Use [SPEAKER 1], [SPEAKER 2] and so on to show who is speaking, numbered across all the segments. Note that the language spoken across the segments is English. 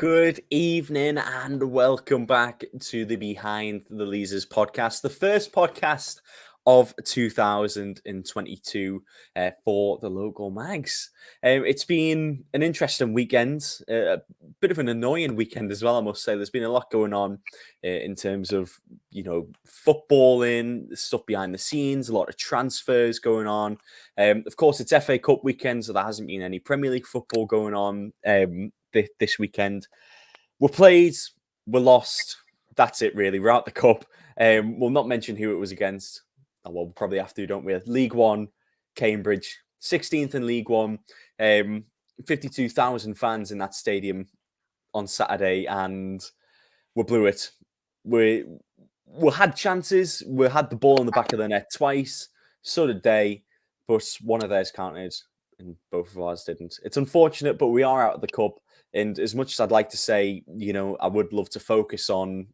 [SPEAKER 1] Good evening and welcome back to the Behind the Leazes podcast, the first podcast of 2022 for the local mags. It's been an interesting weekend, a bit of an annoying weekend as well, I must say. There's been a lot going on in terms of, footballing, stuff behind the scenes, a lot of transfers going on. Of course, it's FA Cup weekend, so there hasn't been any Premier League football going on this weekend. We're played, we're lost. That's it, really. We're out the cup. We'll not mention who it was against. Oh, well, we'll probably have to, don't we? League One, Cambridge, 16th in League One. 52,000 fans in that stadium on Saturday, and we blew it. We had chances. We had the ball in the back of the net twice. So did they, but one of theirs counted, and both of ours didn't. It's unfortunate, but we are out of the cup. And as much as I'd like to say, I would love to focus on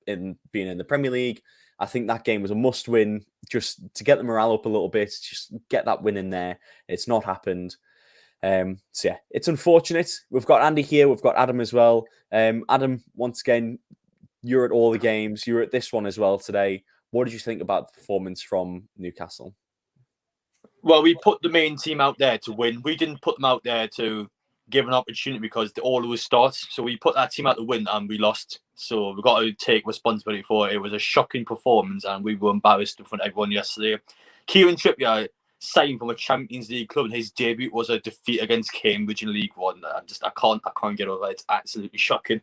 [SPEAKER 1] being in the Premier League, I think that game was a must-win just to get the morale up a little bit, just get that win in there. It's not happened. So yeah, it's unfortunate. We've got Andy here. We've got Adam as well. Adam, once again, you're at all the games. You're at this one as well today. What did you think about the performance from Newcastle?
[SPEAKER 2] Well, we put the main team out there to win. We didn't put them out there to give an opportunity because they always start. So we put that team out to win and we lost. So we've got to take responsibility for it. It was a shocking performance and we were embarrassed in front of everyone yesterday. Kieran Trippier signed from a Champions League club and his debut was a defeat against Cambridge in League One. I can't get over it. It's absolutely shocking.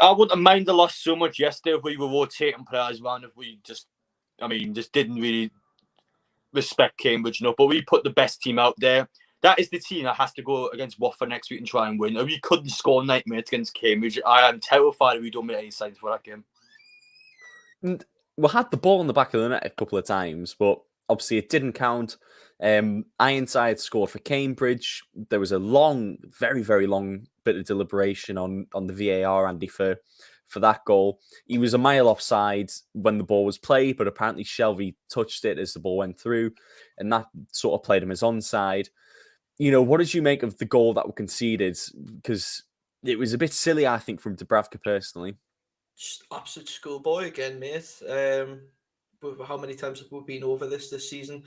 [SPEAKER 2] I wouldn't have minded the loss so much yesterday if we were rotating players around, if we just didn't really respect Cambridge enough. But we put the best team out there. That is the team that has to go against Watford next week and try and win. If we couldn't score 90 minutes against Cambridge, I am terrified if we don't make any signs for that game.
[SPEAKER 1] And we had the ball in the back of the net a couple of times, but obviously it didn't count. Ironside scored for Cambridge. There was a long, very, very long bit of deliberation on the VAR, Andy, for that goal. He was a mile offside when the ball was played, but apparently Shelvey touched it as the ball went through, and that sort of played him as onside. What did you make of the goal that were conceded? Because it was a bit silly, I think, from Dubravka personally.
[SPEAKER 3] Just absolute schoolboy again, mate. How many times have we been over this season?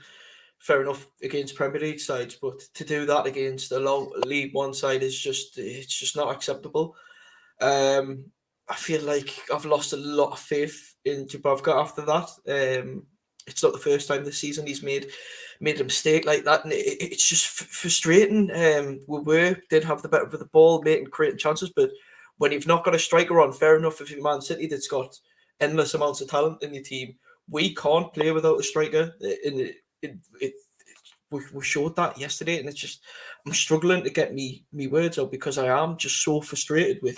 [SPEAKER 3] Fair enough against Premier League sides, but to do that against a low League One side it's just not acceptable. I feel like I've lost a lot of faith in Dubravka after that. It's not the first time this season he's made a mistake like that, and it's just frustrating. We did have the better of the ball, creating chances, but when you've not got a striker on, fair enough if you're Man City that's got endless amounts of talent in your team, we can't play without a striker. We showed that yesterday, and it's just I'm struggling to get me words out because I am just so frustrated with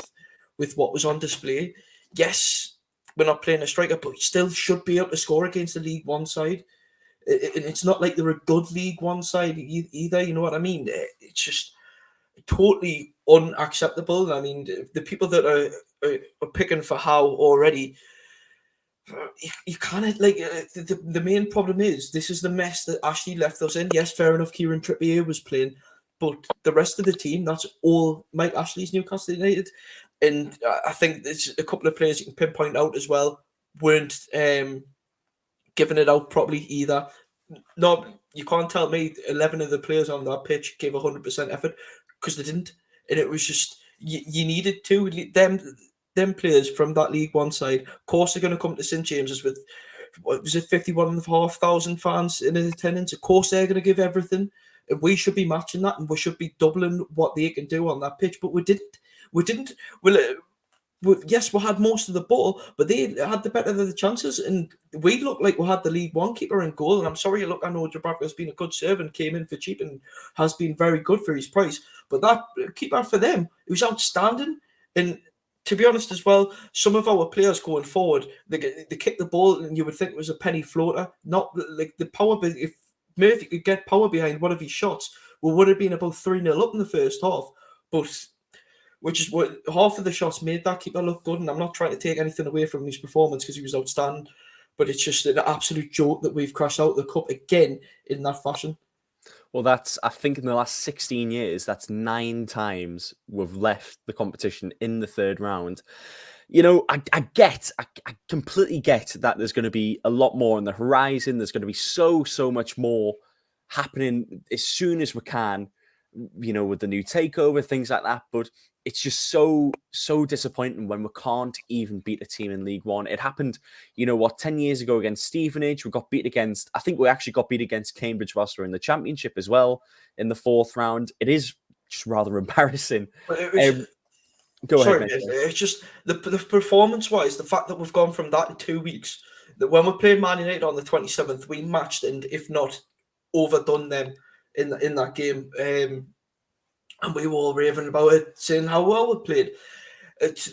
[SPEAKER 3] what was on display. Yes, we're not playing a striker, but we still should be able to score against the League One side. And it's not like they're a good League One side either, you know what I mean? It's just totally unacceptable. I mean, the people that are picking for Howe already, you kind of like the main problem is this is the mess that Ashley left us in. Yes, fair enough, Kieran Trippier was playing, but the rest of the team, that's all Mike Ashley's Newcastle United. And I think there's a couple of players you can pinpoint out as well weren't giving it out properly either. No, you can't tell me 11 of the players on that pitch gave 100% effort because they didn't. And it was just, you needed to. Them players from that League One side, of course, they're going to come to St James's with, what was it, 51,500 fans in attendance. Of course, they're going to give everything. And we should be matching that, and we should be doubling what they can do on that pitch. But we didn't. Yes, we had most of the ball, but they had the better of the chances, and we looked like we had the League One keeper in goal. And I'm sorry, I know Dubravka has been a good servant, came in for cheap, and has been very good for his price. But that keeper for them, it was outstanding. And to be honest as well, some of our players going forward, they kick the ball, and you would think it was a penny floater. Not like the power. If Murphy could get power behind one of his shots, we would have been about 3-0 up in the first half. But which is what half of the shots made that keeper look good. And I'm not trying to take anything away from his performance because he was outstanding, but it's just an absolute joke that we've crashed out the cup again in that fashion.
[SPEAKER 1] Well, I think in the last 16 years, that's 9 times we've left the competition in the third round. I completely get that there's going to be a lot more on the horizon. There's going to be so much more happening as soon as we can, with the new takeover, things like that. But it's just so disappointing when we can't even beat a team in League One. It happened, 10 years ago against Stevenage. I think we actually got beat against Cambridge whilst we were in the Championship as well in the 4th round. It is just rather embarrassing. Go ahead, mate.
[SPEAKER 3] It's just the performance-wise, the fact that we've gone from that in 2 weeks, that when we played Man United on the 27th, we matched and if not overdone them in that game. And we were all raving about it, saying how well we played.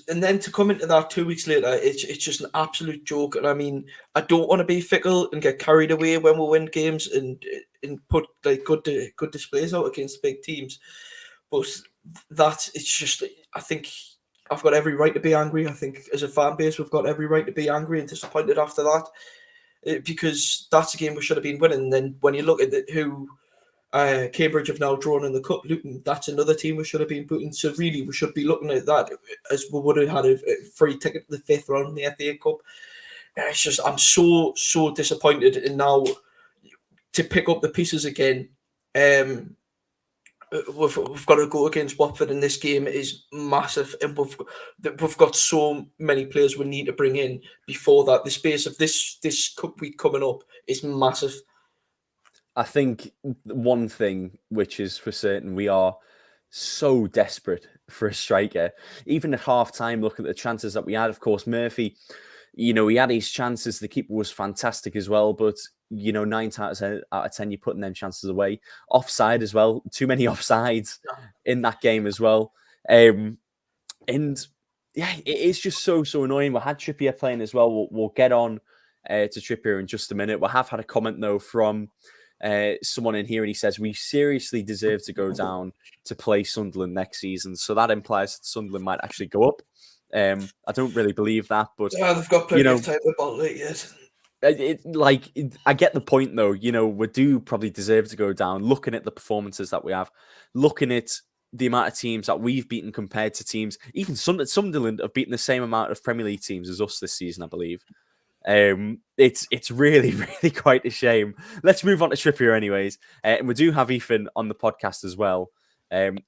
[SPEAKER 3] And then to come into that 2 weeks later, it's just an absolute joke. And I mean, I don't want to be fickle and get carried away when we win games and put like good displays out against big teams. But it's just, I think I've got every right to be angry. I think as a fan base, we've got every right to be angry and disappointed after that, because that's a game we should have been winning. And then when you look at who Cambridge have now drawn in the cup, Luton, that's another team we should have been beating. So really, we should be looking at that as we would have had a free ticket to the 5th round in the FA Cup. It's just, I'm so disappointed. And now to pick up the pieces again, we've got to go against Watford, and this game is massive, and we've got so many players we need to bring in before that. The space of this cup week coming up is massive.
[SPEAKER 1] I think one thing which is for certain, we are so desperate for a striker. Even at half-time, looking at the chances that we had, of course, Murphy, he had his chances. The keeper was fantastic as well, but 9 times out of 10, you're putting them chances away. Offside as well. Too many offsides in that game as well. And yeah, it is just so annoying. We had Trippier playing as well. We'll get on to Trippier in just a minute. We have had a comment though from someone in here, and he says we seriously deserve to go down to play Sunderland next season. So that implies that Sunderland might actually go up. I don't really believe that, but
[SPEAKER 3] they've got plenty of time to bottle it yet.
[SPEAKER 1] I get the point though. We do probably deserve to go down. Looking at the performances that we have, looking at the amount of teams that we've beaten compared to teams, even Sunderland have beaten the same amount of Premier League teams as us this season, I believe. It's really quite a shame. Let's move on to Trippier anyways. And we do have Ethan on the podcast as well.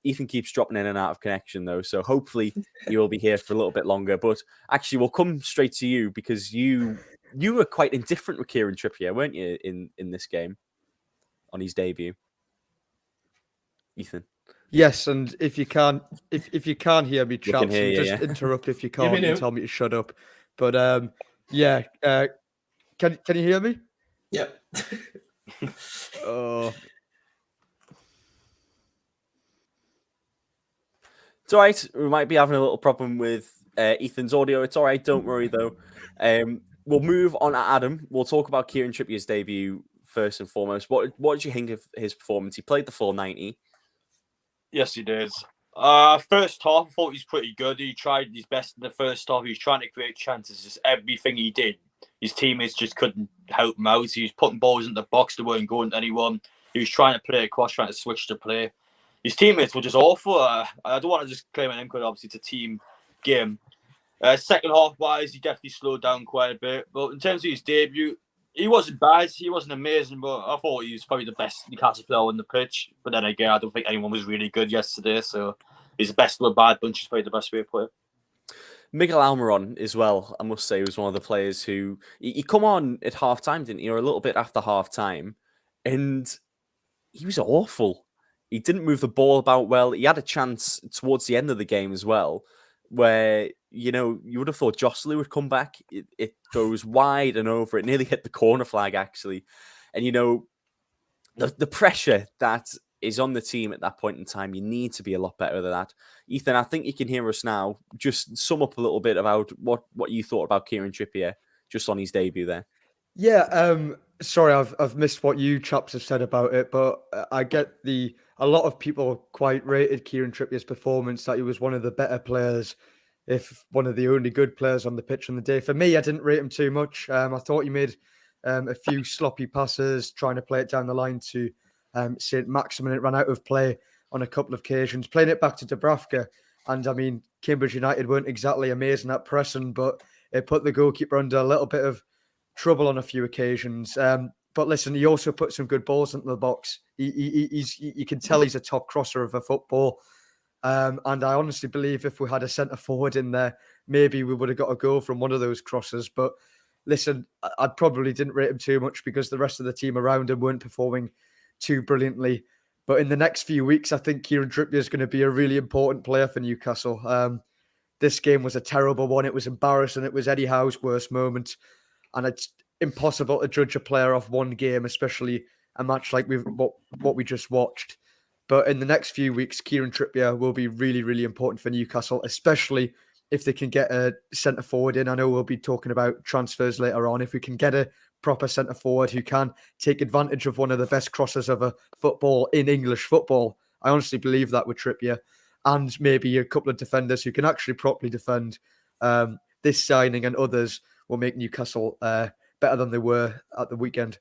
[SPEAKER 1] Ethan keeps dropping in and out of connection though, so hopefully you will be here for a little bit longer. But actually, we'll come straight to you because you were quite indifferent with Kieran Trippier, weren't you, in this game on his debut, Ethan?
[SPEAKER 4] Yes, and if you can't hear me, chaps, interrupt if you can't and tell me to shut up. But yeah, can you hear me?
[SPEAKER 3] Yep.
[SPEAKER 1] It's all right. We might be having a little problem with Ethan's audio. It's all right. Don't worry, though. We'll move on to Adam. We'll talk about Kieran Trippier's debut first and foremost. What did you think of his performance? He played the full 90.
[SPEAKER 2] Yes, he did. First half, I thought he was pretty good. He tried his best in the first half. He was trying to create chances. Just everything he did, his teammates just couldn't help him out. He was putting balls in the box that weren't going to anyone. He was trying to play across, trying to switch the play. His teammates were just awful. I don't want to just claim him because obviously it's a team game. Second half wise, he definitely slowed down quite a bit. But in terms of his debut, he wasn't bad. He wasn't amazing, but I thought he was probably the best Newcastle player on the pitch. But then again, I don't think anyone was really good yesterday. So he's the best of a bad bunch. He's probably the best way to play.
[SPEAKER 1] Miguel Almiron as well, I must say, was one of the players who he come on at half time, didn't he? Or a little bit after half time, and he was awful. He didn't move the ball about well. He had a chance towards the end of the game as well, where, you would have thought Joselu would come back. It goes wide and over. It nearly hit the corner flag, actually. And, the pressure that is on the team at that point in time, you need to be a lot better than that. Ethan, I think you can hear us now. Just sum up a little bit about what you thought about Kieran Trippier just on his debut there.
[SPEAKER 4] Yeah, sorry, I've missed what you chaps have said about it, but I get a lot of people quite rated Kieran Trippier's performance, that he was one of the better players, if one of the only good players on the pitch on the day. For me, I didn't rate him too much. I thought he made a few sloppy passes, trying to play it down the line to St. Maximin. It ran out of play on a couple of occasions, playing it back to Dubravka. And I mean, Cambridge United weren't exactly amazing at pressing, but it put the goalkeeper under a little bit of trouble on a few occasions. But listen, he also put some good balls into the box. You can tell he's a top crosser of a football. And I honestly believe if we had a centre forward in there, maybe we would have got a goal from one of those crosses. But listen, I probably didn't rate him too much because the rest of the team around him weren't performing too brilliantly. But in the next few weeks, I think Kieran Trippier is going to be a really important player for Newcastle. This game was a terrible one. It was embarrassing. It was Eddie Howe's worst moment. And it's impossible to judge a player off one game, especially a match like what we just watched. But in the next few weeks, Kieran Trippier will be really, really important for Newcastle, especially if they can get a centre forward in. I know we'll be talking about transfers later on. If we can get a proper centre forward who can take advantage of one of the best crosses of a football in English football, I honestly believe that with Trippier, and maybe a couple of defenders who can actually properly defend. This signing and others will make Newcastle better than they were at the weekend.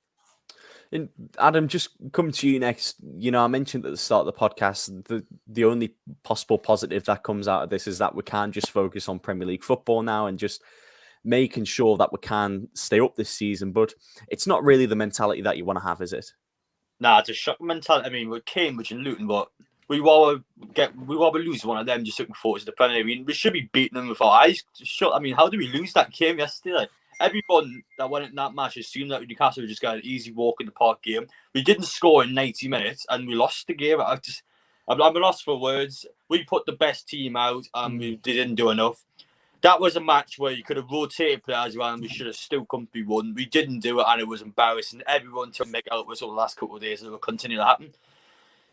[SPEAKER 1] And Adam, just come to you next. You know, I mentioned at the start of the podcast, the only possible positive that comes out of this is that we can just focus on Premier League football now and just making sure that we can stay up this season. But it's not really the mentality that you want to have, is it?
[SPEAKER 2] Nah, it's a shock mentality. I mean, with Cambridge and Luton, but we want to lose one of them just looking forward to the Premier League. I mean, we should be beating them with our eyes shut. I mean, how did we lose that game yesterday? Like, everyone that went in that match assumed that Newcastle just got an easy walk in the park game. We didn't score in 90 minutes and we lost the game. I'm lost for words. We put the best team out and we didn't do enough. That was a match where you could have rotated players around and we should have still comfortably won. We didn't do it and it was embarrassing. Everyone to make out with us over the last couple of days and it will continue to happen.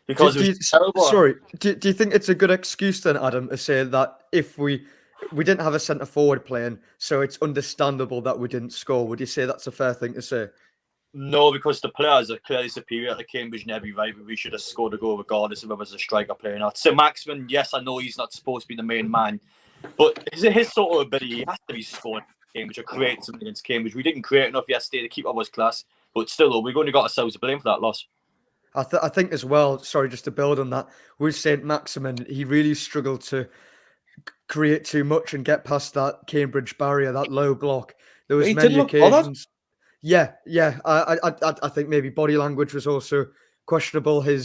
[SPEAKER 2] Because it was terrible.
[SPEAKER 4] Sorry, do you think it's a good excuse then, Adam, to say that if we didn't have a centre forward playing, so it's understandable that we didn't score? Would you say that's a fair thing to say?
[SPEAKER 2] No, because the players are clearly superior to Cambridge in every right. We should have scored a goal regardless of whether it's a striker player or not. So Maximin, yes, I know he's not supposed to be the main man, but his sort of ability, he has to be scoring Cambridge or creating something against Cambridge. We didn't create enough yesterday to keep up with class, but still, we've only got ourselves to blame for that loss.
[SPEAKER 4] I think as well, sorry, just to build on that, with St. Maximin, he really struggled to create too much and get past that Cambridge barrier, that low block. There was many occasions. Yeah. I think maybe body language was also questionable. There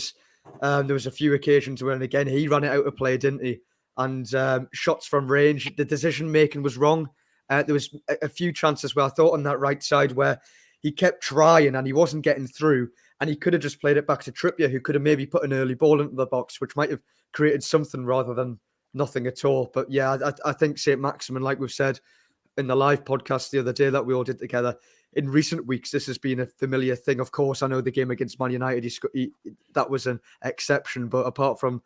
[SPEAKER 4] was a few occasions when, again, he ran it out of play, didn't he? And shots from range, the decision making was wrong. There was a few chances where I thought on that right side where he kept trying and he wasn't getting through. And he could have just played it back to Trippier, who could have maybe put an early ball into the box, which might have created something rather than nothing at all. But yeah, I think St. Maximin, like we've said in the live podcast the other day that we all did together, in recent weeks, this has been a familiar thing. Of course, I know the game against Man United, that was an exception. But apart from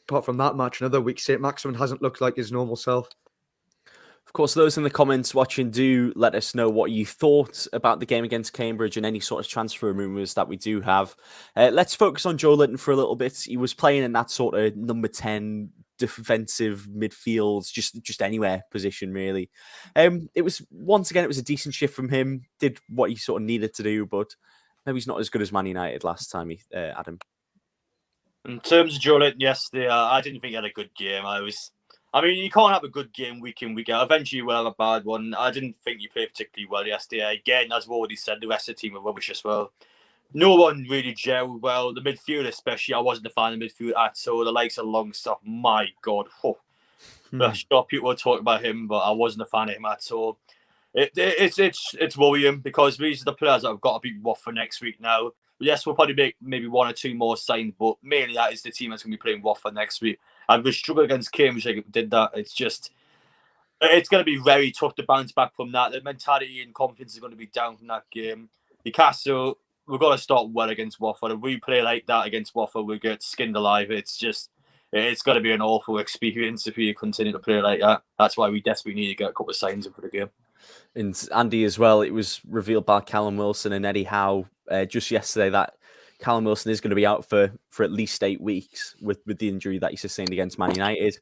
[SPEAKER 4] that match and other weeks, St. Maximin hasn't looked like his normal self.
[SPEAKER 1] Of course, those in the comments watching, do let us know what you thought about the game against Cambridge and any sort of transfer rumours that we do have. Let's focus on Joe Linton for a little bit. He was playing in that sort of number 10 defensive midfield, just anywhere position, really. It was a decent shift from him, did what he sort of needed to do, but maybe he's not as good as Man United last time, Adam.
[SPEAKER 2] In terms of Joe Linton yesterday, I didn't think he had a good game. I mean, you can't have a good game week in, week out. Eventually, you will have a bad one. I didn't think you played particularly well yesterday. Again, as we already said, the rest of the team were rubbish as well. No one really gelled well. The midfield, especially, I wasn't a fan of midfield at all. The likes of Longstaff, my God. I'm sure people will talk about him, but I wasn't a fan of him at all. It's worrying because these are the players that have got to beat Watford next week now. Yes, we'll probably make maybe one or two more signs, but mainly that is the team that's going to be playing Watford next week. And we struggle against Cambridge like we did that. It's going to be very tough to bounce back from that. The mentality and confidence is going to be down from that game. Newcastle, we've got to start well against Watford. If we play like that against Watford, we get skinned alive. It's going to be an awful experience if we continue to play like that. That's why we desperately need to get a couple of signs in for the game.
[SPEAKER 1] And Andy as well, it was revealed by Callum Wilson and Eddie Howe just yesterday that Callum Wilson is going to be out for at least 8 weeks with the injury that he sustained against Man United.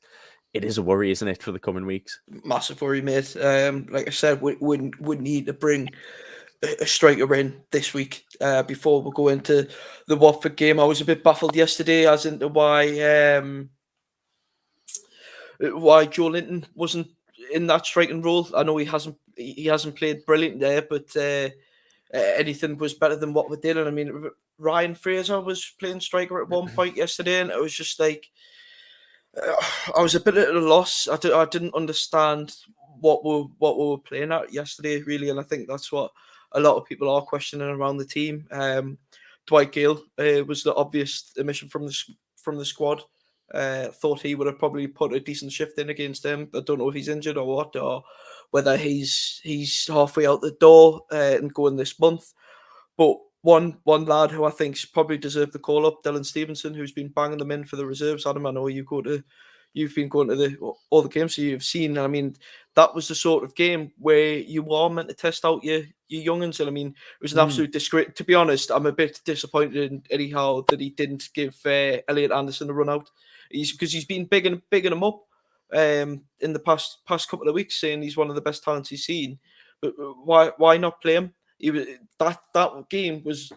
[SPEAKER 1] It is a worry, isn't it, for the coming weeks?
[SPEAKER 3] Massive worry, mate. Like I said, we need to bring a striker in this week before we go into the Watford game. I was a bit baffled yesterday as into why Joe Linton wasn't in that striking role. I know he hasn't played brilliant there, but anything was better than what we did. And I mean, Ryan Fraser was playing striker at one point yesterday, and it was just like I was a bit at a loss. I didn't understand what we were playing at yesterday, really, and I think that's what a lot of people are questioning around the team. Dwight Gale was the obvious omission from the squad. Thought he would have probably put a decent shift in against them. I don't know if he's injured or what, or whether he's halfway out the door and going this month. But one lad who I think's probably deserved the call up, Dylan Stevenson, who's been banging them in for the reserves. Adam, I know you've been going to all the games, so you've seen. I mean, that was the sort of game where you are meant to test out your youngins. And I mean, it was an absolute disgrace. To be honest, I'm a bit disappointed in Eddie Howe that he didn't give Elliot Anderson a run out. Because he's been bigging him up in the past couple of weeks, saying he's one of the best talents he's seen. But why not play him? That game was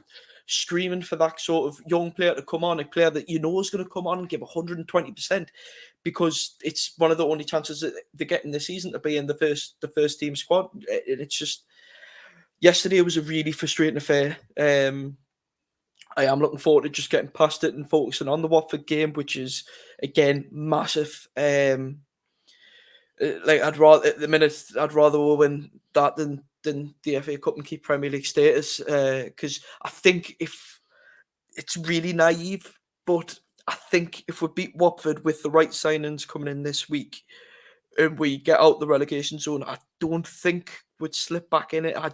[SPEAKER 3] screaming for that sort of young player to come on, a player that you know is going to come on and give 120%, because it's one of the only chances that they get in the season to be in the first team squad. And it's just, yesterday was a really frustrating affair. I am looking forward to just getting past it and focusing on the Watford game, which is again massive. Like I'd rather win that than the FA Cup and keep Premier League status, because I think if it's really naive, but I think if we beat Watford with the right signings coming in this week and we get out the relegation zone, I don't think we'd slip back in it. I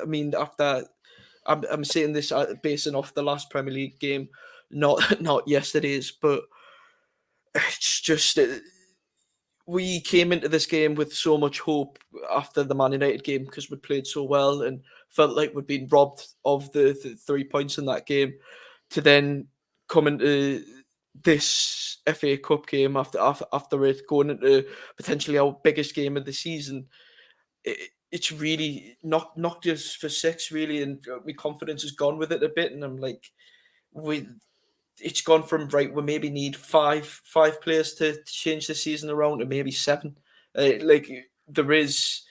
[SPEAKER 3] mean, after I'm saying this basing off the last Premier League game, not yesterday's, but it's just we came into this game with so much hope after the Man United game because we played so well and felt like we'd been robbed of the 3 points in that game, to then come into this FA Cup game after it going into potentially our biggest game of the season. It's really knocked us for six, really, and my confidence has gone with it a bit. And I'm like, it's gone from right, we maybe need five players to change the season around to maybe seven. Like there is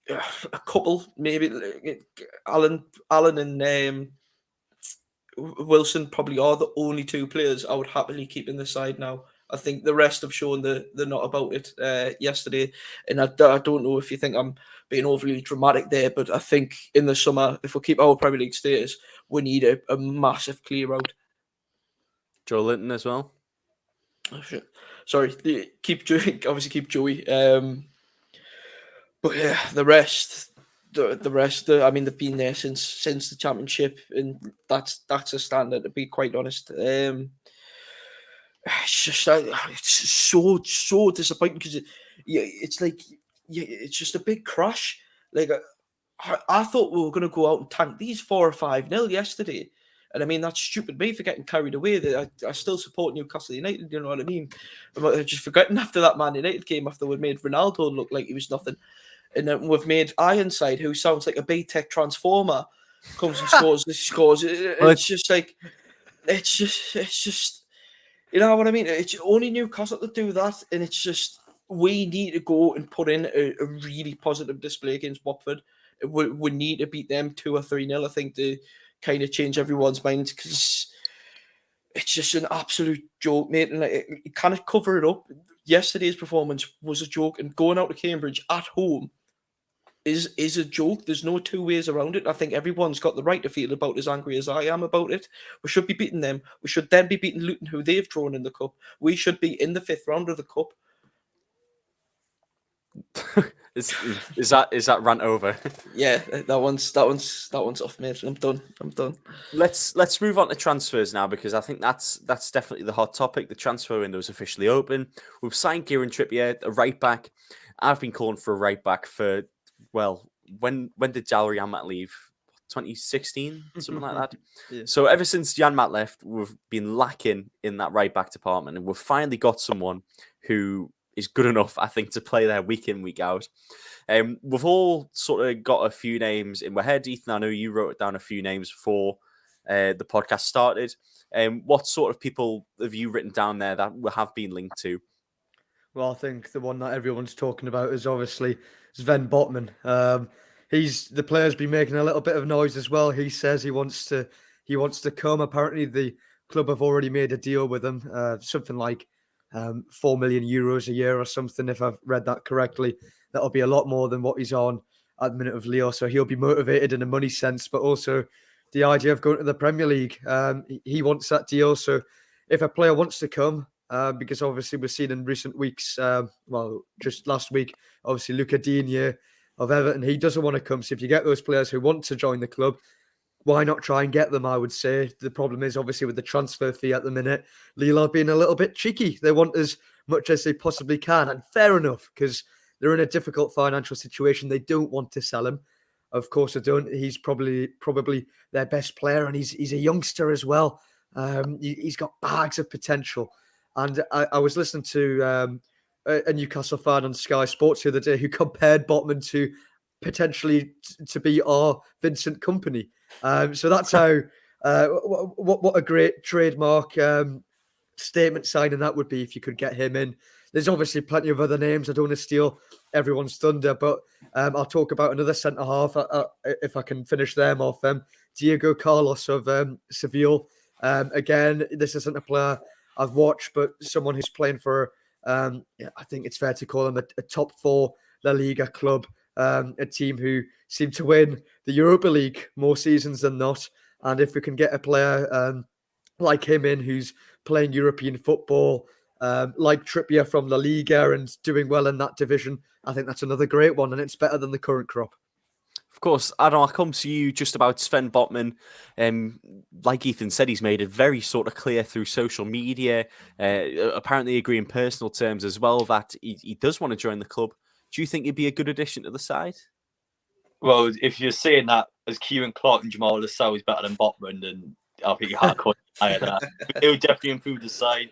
[SPEAKER 3] a couple, maybe Alan and Wilson probably are the only two players I would happily keep in the side now. I think the rest have shown they're not about it yesterday. And I don't know if you think I'm being overly dramatic there, but I think in the summer, if we keep our Premier League status, we need a massive clear out.
[SPEAKER 1] Joe Linton as well.
[SPEAKER 3] Oh, shit. Sorry, keep Joey. But yeah, the rest. I mean, they've been there since the championship, and that's a standard, to be quite honest. It's just it's so disappointing because it's like it's just a big crash. Like I thought we were going to go out and tank these 4 or 5-0 yesterday. And I mean, that's stupid me for getting carried away. I still support Newcastle United, you know what I mean? I'm just forgetting after that Man United game, after we'd made Ronaldo look like he was nothing. And then we've made Ironside, who sounds like a B-Tech transformer, comes and scores. It's just like, it's just, you know what I mean? It's only Newcastle to do that. And it's just, we need to go and put in a really positive display against Watford. We need to beat them 2 or 3-0, I think, to kind of change everyone's minds, because it's just an absolute joke, mate. And you can't cover it up. Yesterday's performance was a joke, and going out to Cambridge at home is a joke. There's no two ways around it. I think everyone's got the right to feel about as angry as I am about it. We should be beating them. We should then be beating Luton, who they've drawn in the cup. We should be in the 5th round of the cup.
[SPEAKER 1] Is that rant over?
[SPEAKER 3] Yeah, that one's off, mate. I'm done.
[SPEAKER 1] Let's move on to transfers now, because I think that's definitely the hot topic. The transfer window is officially open. We've signed Kieran Trippier, a right back. I've been calling for a right back for, well, when did Jan-Mat leave? 2016, something like that.
[SPEAKER 3] Yeah.
[SPEAKER 1] So ever since Jan-Mat left, we've been lacking in that right back department, and we've finally got someone who good enough, I think, to play there week in, week out. We've all sort of got a few names in my head. Ethan, I know you wrote down a few names before the podcast started. What sort of people have you written down there that have been linked to?
[SPEAKER 4] Well, I think the one that everyone's talking about is obviously Sven Botman. The player's been making a little bit of noise as well. He says he wants to come. Apparently, the club have already made a deal with him, something like €4 million a year or something. If I've read that correctly, that'll be a lot more than what he's on at the minute of Leo. So he'll be motivated in a money sense, but also the idea of going to the Premier League. He wants that deal. So if a player wants to come, because obviously we've seen in recent weeks, just last week, obviously Luca Digne of Everton, he doesn't want to come. So if you get those players who want to join the club, why not try and get them, I would say. The problem is obviously with the transfer fee at the minute, Lille are being a little bit cheeky. They want as much as they possibly can, and fair enough, because they're in a difficult financial situation. They don't want to sell him. Of course they don't. He's probably their best player, and he's a youngster as well. He's got bags of potential. And I was listening to a Newcastle fan on Sky Sports the other day who compared Botman to potentially to be our Vincent Kompany. So that's how what a great trademark statement signing that would be if you could get him in. There's obviously plenty of other names. I don't want to steal everyone's thunder, but I'll talk about another centre half if I can finish them off. Diego Carlos of Seville. Again, this isn't a player I've watched, but someone who's playing for, I think it's fair to call them a top 4 La Liga club, a team who seem to win the Europa League more seasons than not. And if we can get a player like him in who's playing European football, like Trippier from La Liga and doing well in that division, I think that's another great one, and it's better than the current crop.
[SPEAKER 1] Of course, Adam, I'll come to you just about Sven Botman. Like Ethan said, he's made it very sort of clear through social media, apparently agree in personal terms as well, that he does want to join the club. Do you think he'd be a good addition to the side?
[SPEAKER 2] Well, if you're saying that as Kieran Clark and Jamal Lascelles is better than Botman, then I think you can't deny that. It would definitely improve the side.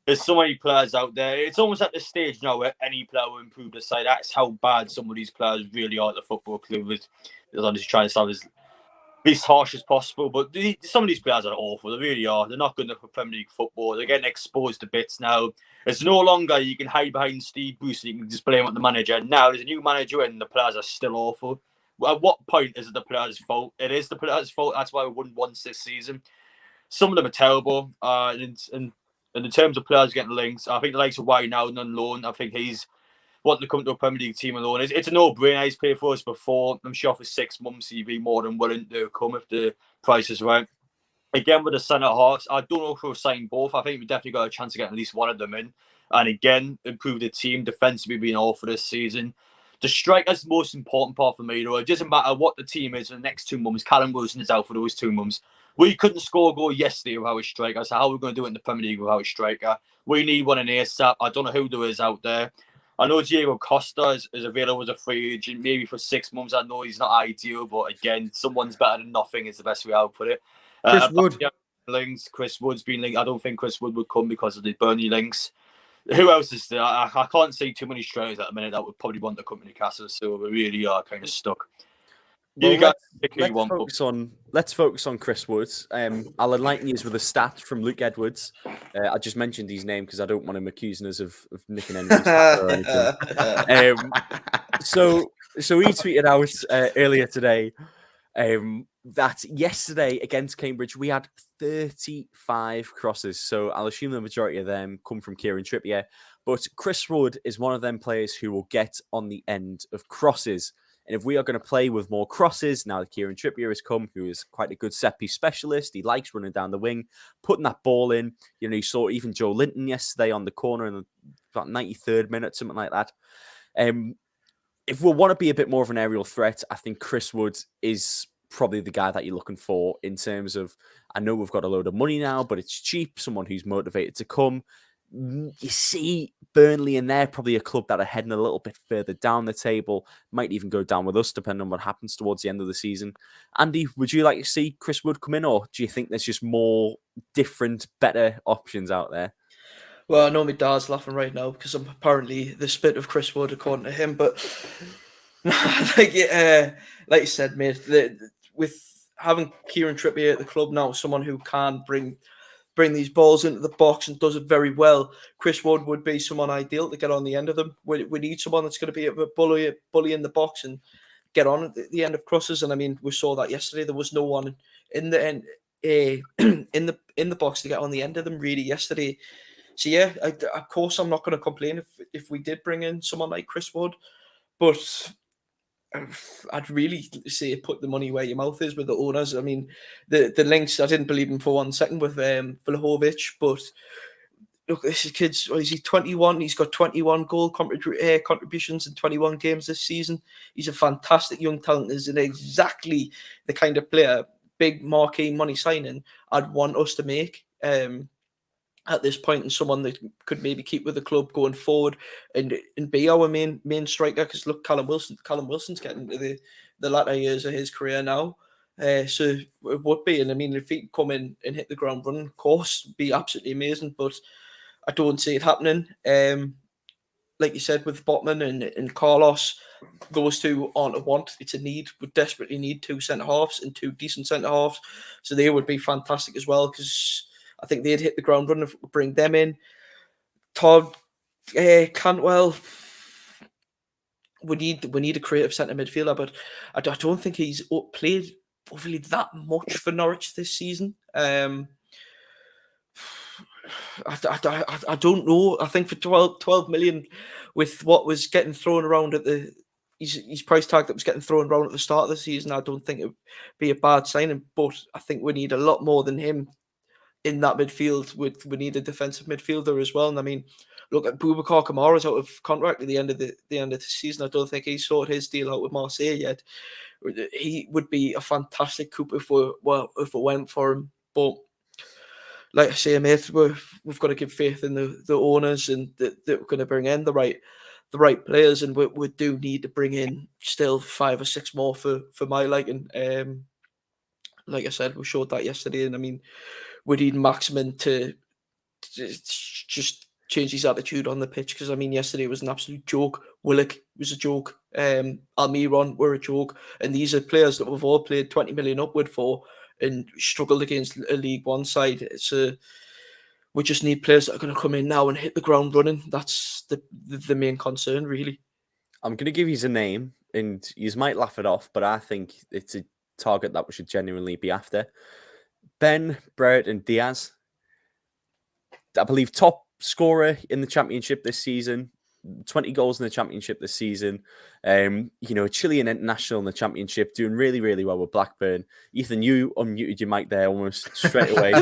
[SPEAKER 2] There's so many players out there. It's almost at the stage now where any player will improve the side. That's how bad some of these players really are at the football club. They're honestly trying to sound as least harsh as possible. But some of these players are awful. They really are. They're not good enough for Premier League football. They're getting exposed to bits now. It's no longer you can hide behind Steve Bruce and you can just blame on the manager. Now there's a new manager and the players are still awful. At what point is it the players' fault? It is the players' fault. That's why we won once this season. Some of them are terrible. And in terms of players getting links, I think the likes of Wijnaldum on loan, I think he's wanting to come to a Premier League team alone. It's a no-brainer. He's played for us before. I'm sure for 6 months he'd be more than willing to come if the price is right. Again, with the centre halves, I don't know if we'll sign both. I think we definitely got a chance of getting at least one of them in. And again, improve the team. Defensively being awful this season. The striker's the most important part for me, though. It doesn't matter what the team is for the next 2 months. Callum Wilson is out for those 2 months. We couldn't score a goal yesterday without a striker. So how are we going to do it in the Premier League without a striker? We need one in ASAP. I don't know who there is out there. I know Diego Costa is available as a free agent, maybe for 6 months. I know he's not ideal, but again, someone's better than nothing is the best way I would put it. Chris Wood's been linked. I don't think Chris Wood would come because of the Burnley links. Who else is there? I can't see too many strikers at the minute that would probably want to come to Newcastle, so we really are kind of stuck.
[SPEAKER 1] Well, let's focus on Chris Woods. I'll enlighten you with a stat from Luke Edwards. I just mentioned his name because I don't want him accusing us of nicking anybody's patter or anything. So he tweeted out earlier today that yesterday against Cambridge we had 35 crosses. So I'll assume the majority of them come from Kieran Trippier. But Chris Wood is one of them players who will get on the end of crosses. And if we are going to play with more crosses, now that Kieran Trippier has come, who is quite a good set-piece specialist, he likes running down the wing, putting that ball in. You know, you saw even Joe Linton yesterday on the corner in about 93rd minute, something like that. If we want to be a bit more of an aerial threat, I think Chris Wood is probably the guy that you're looking for in terms of, I know we've got a load of money now, but it's cheap, someone who's motivated to come. You see Burnley in there, probably a club that are heading a little bit further down the table, might even go down with us depending on what happens towards the end of the season. Andy, would you like to see Chris Wood come in, or do you think there's just more different, better options out there?
[SPEAKER 3] Well, I know my dad's laughing right now because I'm apparently the spit of Chris Wood, according to him. But like you said, mate, with having Kieran Trippier at the club now, someone who can bring these balls into the box and does it very well, Chris Wood would be someone ideal to get on the end of them. We need someone that's going to be a bully in the box and get on at the end of crosses. And I mean, we saw that yesterday. There was no one in the end, in the box to get on the end of them really yesterday. So yeah, of course I'm not going to complain if we did bring in someone like Chris Wood, but I'd really say put the money where your mouth is with the owners. I mean, the links, I didn't believe him for 1 second with Vlahovic, but look, this is kids. What is he? 21. He's got 21 goal contributions in 21 games this season. He's a fantastic young talent. Is exactly the kind of player, big marquee money signing I'd want us to make. At this point, and someone that could maybe keep with the club going forward and be our main striker. Because look, Callum Wilson's getting into the latter years of his career now. So it would be, and I mean, if he could come in and hit the ground running, of course, it'd be absolutely amazing. But I don't see it happening. Like you said, with Botman and Carlos, those two aren't a want, it's a need. We desperately need 2 centre halves and 2 decent centre halves. So they would be fantastic as well, because I think they'd hit the ground running if we bring them in. Todd Cantwell, we need a creative centre midfielder, but I don't think he's played overly that much for Norwich this season. I don't know. I think for 12 million, with what was getting thrown around at his price tag that was getting thrown around at the start of the season, I don't think it would be a bad signing. But I think we need a lot more than him in that midfield. We need a defensive midfielder as well. And I mean, look at Boubacar Kamara's out of contract at the end of the season. I don't think he's sorted his deal out with Marseille yet. He would be a fantastic coup if we went for him. But like I say, mate, we've got to give faith in the owners, and that we're going to bring in the right players, and we do need to bring in still 5 or 6 more for my liking. Like I said, we showed that yesterday, and I mean, we need Maximin to just change his attitude on the pitch, because I mean, yesterday was an absolute joke. Willock was a joke. Almiron were a joke, and these are players that we've all played 20 million upward for and struggled against a League One side. So we just need players that are going to come in now and hit the ground running. That's the main concern, really.
[SPEAKER 1] I'm going to give you a name, and you might laugh it off, but I think it's a target that we should genuinely be after. Ben, Brereton, Diaz. I believe top scorer in the Championship this season. 20 goals in the Championship this season. A Chilean international in the Championship, doing really, really well with Blackburn. Ethan, you unmuted your mic there almost straight away.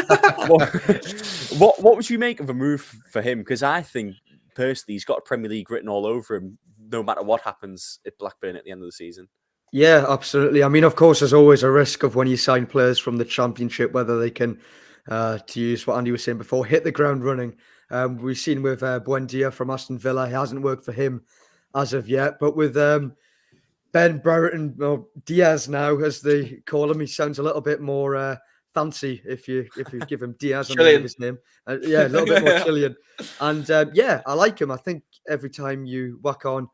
[SPEAKER 1] what would you make of a move for him? Because I think, personally, he's got a Premier League written all over him, no matter what happens at Blackburn at the end of the season.
[SPEAKER 4] Yeah, absolutely. I mean, of course, there's always a risk of when you sign players from the Championship, whether they can, to use what Andy was saying before, hit the ground running. We've seen with Buendia from Aston Villa, it hasn't worked for him as of yet. But with Ben Brereton, or Diaz now, as they call him, he sounds a little bit more fancy if you give him Diaz on the end of his name. Yeah, a little bit more Chilean. And yeah, I like him. I think every time you whack on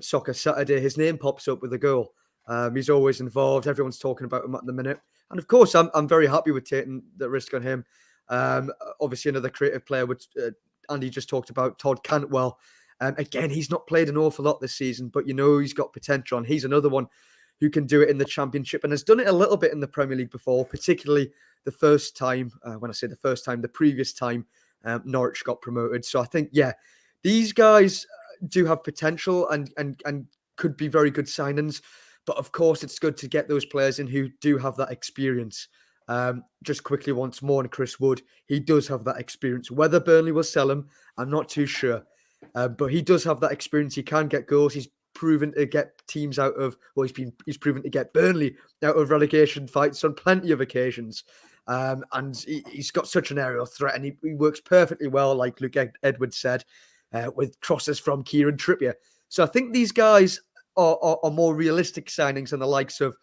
[SPEAKER 4] Soccer Saturday, his name pops up with a goal. He's always involved. Everyone's talking about him at the minute. And of course, I'm very happy with taking the risk on him. Obviously, another creative player, which Andy just talked about, Todd Cantwell. Again, he's not played an awful lot this season, but he's got potential. And he's another one who can do it in the Championship and has done it a little bit in the Premier League before, particularly the first time. When I say the first time, the previous time Norwich got promoted. So I think, yeah, these guys do have potential and could be very good signings. But of course, it's good to get those players in who do have that experience. Just quickly once more on Chris Wood, he does have that experience. Whether Burnley will sell him, I'm not too sure. But he does have that experience. He can get goals. He's proven to get teams out of, well, he's proven to get Burnley out of relegation fights on plenty of occasions. And he's got such an aerial threat, and he works perfectly well, like Luke Edwards said, with crosses from Kieran Trippier. So I think these guys are more realistic signings than the likes of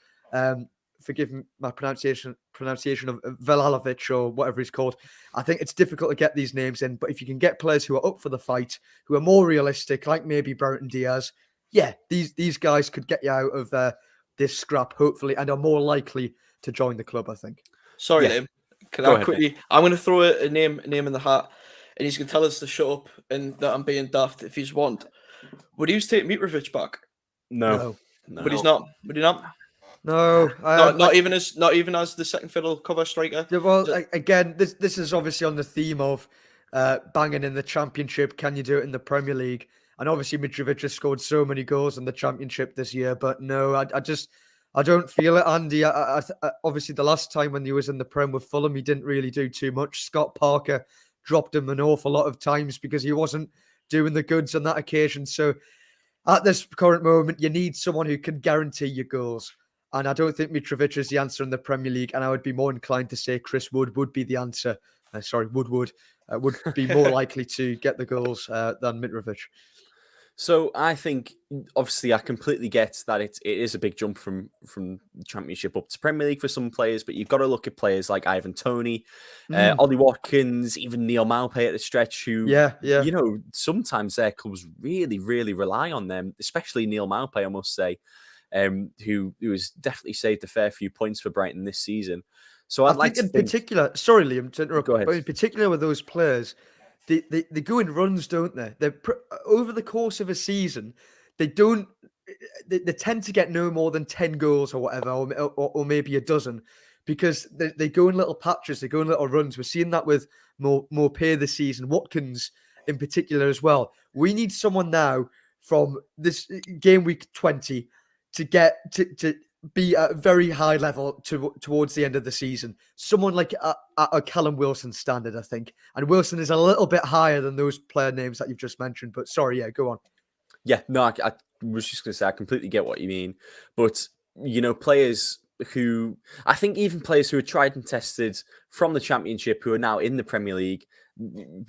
[SPEAKER 4] forgive my pronunciation of Velalovic or whatever he's called. I think it's difficult to get these names in, but if you can get players who are up for the fight, who are more realistic, like maybe Brereton Diaz, yeah, these guys could get you out of this scrap, hopefully, and are more likely to join the club, I think.
[SPEAKER 3] Sorry,
[SPEAKER 1] Yeah.
[SPEAKER 3] Liam. Can
[SPEAKER 1] Go
[SPEAKER 3] I
[SPEAKER 1] ahead,
[SPEAKER 3] quickly? I'm going to throw a name in the hat, and he's going to tell us to shut up and that I'm being daft if he's want. Would he take Mitrovic back?
[SPEAKER 1] No.
[SPEAKER 3] But he's not. Would he not?
[SPEAKER 4] No,
[SPEAKER 3] Not even as the second fiddle cover striker.
[SPEAKER 4] Well, again, this is obviously on the theme of banging in the Championship. Can you do it in the Premier League? And obviously, Mitrovic has scored so many goals in the Championship this year. But no, I don't feel it, Andy. Obviously, the last time when he was in the Prem with Fulham, he didn't really do too much. Scott Parker dropped him an awful lot of times because he wasn't doing the goods on that occasion. So at this current moment, you need someone who can guarantee your goals. And I don't think Mitrovic is the answer in the Premier League. And I would be more inclined to say Chris Wood would be the answer. Would be more likely to get the goals than Mitrovic.
[SPEAKER 1] So I think, obviously, I completely get that it is a big jump from Championship up to Premier League for some players, but you've got to look at players like Ivan Toney, Ollie Watkins, even Neil Maupay at the stretch, who, you know, sometimes their clubs really, really rely on them, especially Neil Maupay, I must say, who has definitely saved a fair few points for Brighton this season. So I'd like to think...
[SPEAKER 4] particular, sorry, Liam, to interrupt,
[SPEAKER 1] Go ahead.
[SPEAKER 4] but in particular with those players, they go in runs, don't they? Over the course of a season, they tend to get no more than 10 goals or whatever, or maybe a dozen, because they go in little patches, they go in little runs. We're seeing that with Maupay this season, Watkins in particular as well. We need someone now from this game week 20 to get to be at a very high level towards the end of the season. Someone like a Callum Wilson standard, I think. And Wilson is a little bit higher than those player names that you've just mentioned. But sorry, go on.
[SPEAKER 1] Yeah, no, I was just going to say, I completely get what you mean. But, you know, players who, I think even players who are tried and tested from the Championship who are now in the Premier League,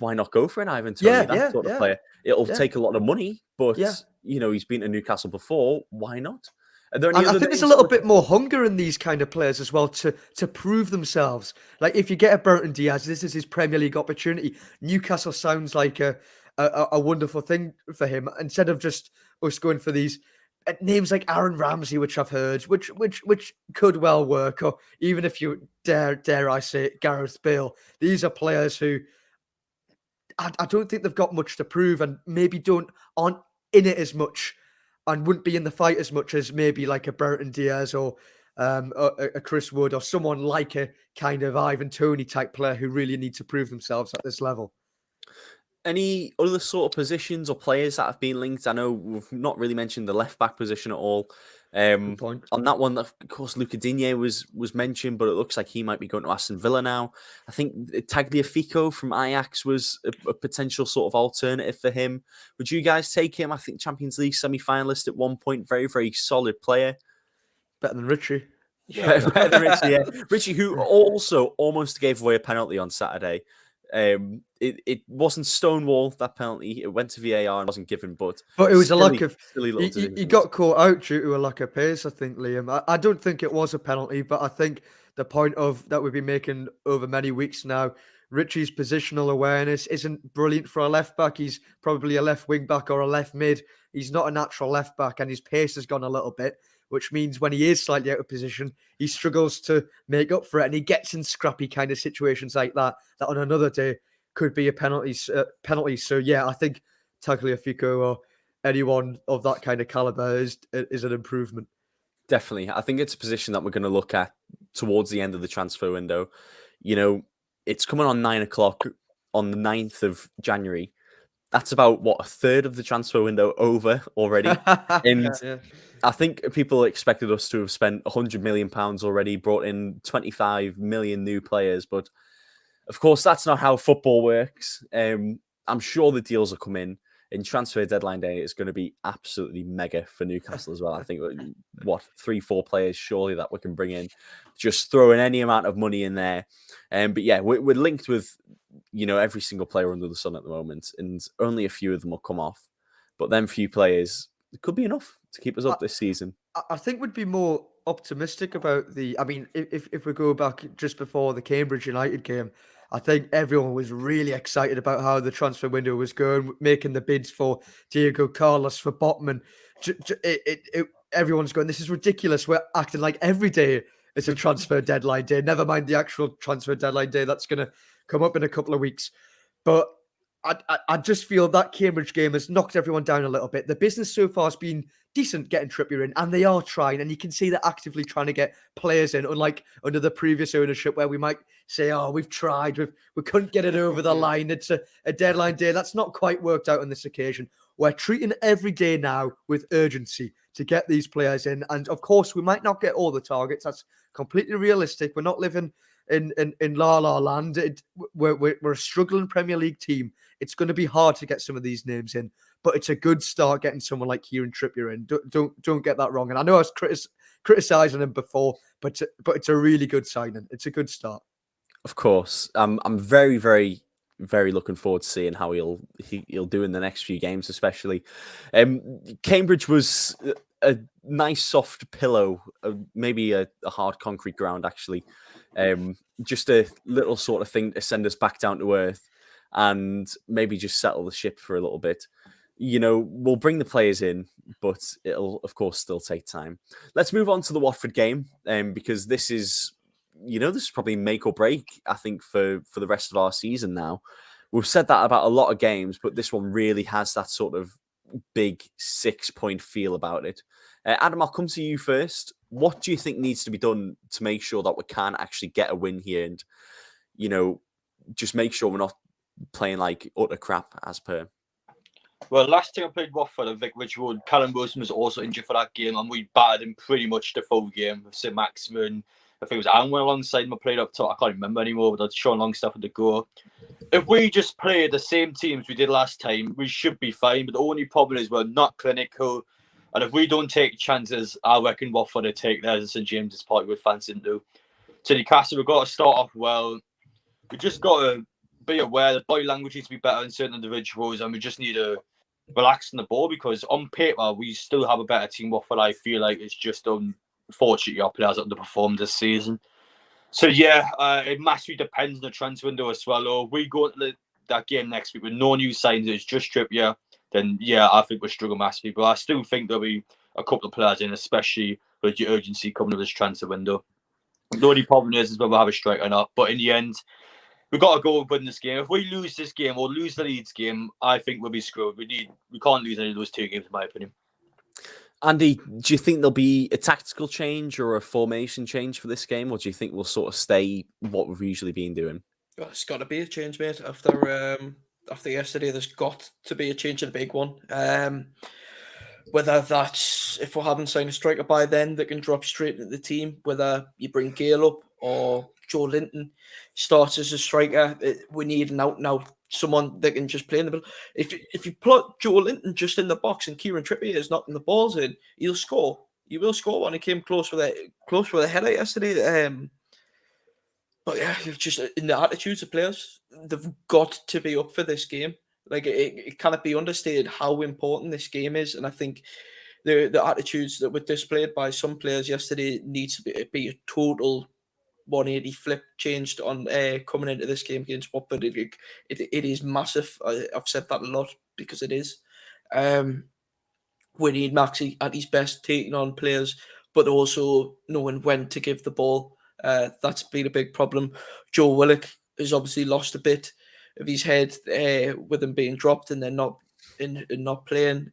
[SPEAKER 1] why not go for an Ivan Toney, that sort of player? It'll take a lot of money, but, you know, he's been to Newcastle before. Why not?
[SPEAKER 4] I think there's a little bit more hunger in these kind of players as well to prove themselves. Like if you get a Brereton Diaz, this is his Premier League opportunity. Newcastle sounds like a wonderful thing for him. Instead of just us going for these names like Aaron Ramsey, which I've heard, which could well work, or even if you dare I say it, Gareth Bale. These are players who I don't think they've got much to prove, and maybe aren't in it as much, and wouldn't be in the fight as much as maybe like a Brereton Diaz or a Chris Wood or someone like a kind of Ivan Toney type player who really need to prove themselves at this level.
[SPEAKER 1] Any other sort of positions or players that have been linked? I know we've not really mentioned the left back position at all.
[SPEAKER 4] Good point.
[SPEAKER 1] On that one, of course, Luca Digne was mentioned, but it looks like he might be going to Aston Villa now. I think Tagliafico from Ajax was a potential sort of alternative for him. Would you guys take him? I think Champions League semi-finalist at one point, very, very solid player.
[SPEAKER 4] Better than Richie.
[SPEAKER 1] Better than Richie, yeah. Richie, who also almost gave away a penalty on Saturday. It wasn't Stonewall, that penalty. It went to VAR and wasn't given, but
[SPEAKER 4] it was a lack of
[SPEAKER 1] silly little decisions.
[SPEAKER 4] He got caught out due to a lack of pace, I think, Liam. I don't think it was a penalty, but I think the point of that we've been making over many weeks now, Richie's positional awareness isn't brilliant for a left back. He's probably a left wing back or a left mid. He's not a natural left back, and his pace has gone a little bit, which means when he is slightly out of position, he struggles to make up for it, and he gets in scrappy kind of situations like that on another day could be a penalty. So yeah, I think Tagliafico or anyone of that kind of caliber is an improvement.
[SPEAKER 1] Definitely. I think it's a position that we're going to look at towards the end of the transfer window. You know, it's coming on 9 o'clock on the 9th of January. That's about, a third of the transfer window over already. And I think people expected us to have spent £100 million already, brought in 25 million new players. But of course, that's not how football works. I'm sure the deals will come in. And transfer deadline day is going to be absolutely mega for Newcastle as well. I think, 3-4 players surely that we can bring in. Just throwing any amount of money in there. But yeah, we're linked with, every single player under the sun at the moment. And only a few of them will come off. But then few players, it could be enough to keep us up this season.
[SPEAKER 4] I think would be more optimistic about the. I mean, if we go back just before the Cambridge United game, I think everyone was really excited about how the transfer window was going, making the bids for Diego Carlos, for Botman. Everyone's going, this is ridiculous. We're acting like every day is a transfer deadline day. Never mind the actual transfer deadline day that's going to come up in a couple of weeks. But I just feel that Cambridge game has knocked everyone down a little bit. The business so far has been decent getting Trippier in, and they are trying, and you can see they're actively trying to get players in, unlike under the previous ownership where we might say, oh, we've tried, we couldn't get it over the line. It's a deadline day. That's not quite worked out on this occasion. We're treating every day now with urgency to get these players in. And of course, we might not get all the targets. That's completely realistic. We're not living in La La Land. We're a struggling Premier League team. It's going to be hard to get some of these names in, but it's a good start getting someone like Kieran Trippier in. Don't get that wrong. And I know I was criticizing him before, but it's a really good signing. It's a good start.
[SPEAKER 1] Of course, I'm very, very, very looking forward to seeing how he'll do in the next few games, especially. Cambridge was a nice soft pillow, maybe a hard concrete ground, actually. Just a little sort of thing to send us back down to earth and maybe just settle the ship for a little bit. You know, we'll bring the players in, but it'll, of course, still take time. Let's move on to the Watford game, because this is probably make or break, I think, for the rest of our season now. We've said that about a lot of games, but this one really has that sort of big 6-point feel about it. Adam, I'll come to you first. What do you think needs to be done to make sure that we can actually get a win here and, just make sure we're not playing like utter crap as per?
[SPEAKER 2] Well, last time I played Watford at Vicarage Road, Callum Wilson was also injured for that game, and we battered him pretty much the full game with St Maximin. I think it was Aaron alongside him. I played up top. I can't remember anymore, but that's Sean Longstaff at the goal. If we just play the same teams we did last time, we should be fine. But the only problem is we're not clinical. And if we don't take chances, I reckon Watford will take theirs at St James's Park with fans into. So Newcastle, we've got to start off well. We just got to be aware that body language needs to be better in certain individuals, and we just need to relax on the ball, because on paper, we still have a better team. Watford, I feel like it's just unfortunately our players underperformed this season. So yeah, it massively depends on the transfer window as well. Or if we go into that game next week with no new signs, it's just Trippier, then yeah, I think we'll struggle massively. But I still think there'll be a couple of players in, especially with the urgency coming to this transfer window. The only problem is whether we'll have a striker or not. But in the end, we've got to go and win this game. If we lose this game or lose the Leeds game, I think we'll be screwed. We can't lose any of those two games, in my opinion.
[SPEAKER 1] Andy, do you think there'll be a tactical change or a formation change for this game, or do you think we'll sort of stay what we've usually been doing?
[SPEAKER 3] Well, it's got to be a change, mate. After yesterday, there's got to be a change, and a big one. Whether that's, if we haven't signed a striker by then that can drop straight into the team, whether you bring Gale up or Joe Linton starts as a striker, we need an out-and-out someone that can just play in the middle. If you plot Joe Linton just in the box and Kieran Trippier is knocking the balls in, he'll score. He will score one. He came close with a header yesterday. But yeah, just in the attitudes of players, they've got to be up for this game. Like it cannot be understated how important this game is, and I think the attitudes that were displayed by some players yesterday needs to be a total 180 flip changed on coming into this game against Watford. It is massive. I've said that a lot because it is. We need Maxi at his best, taking on players, but also knowing when to give the ball. That's been a big problem. Joe Willock has obviously lost a bit of his head with him being dropped and then not playing.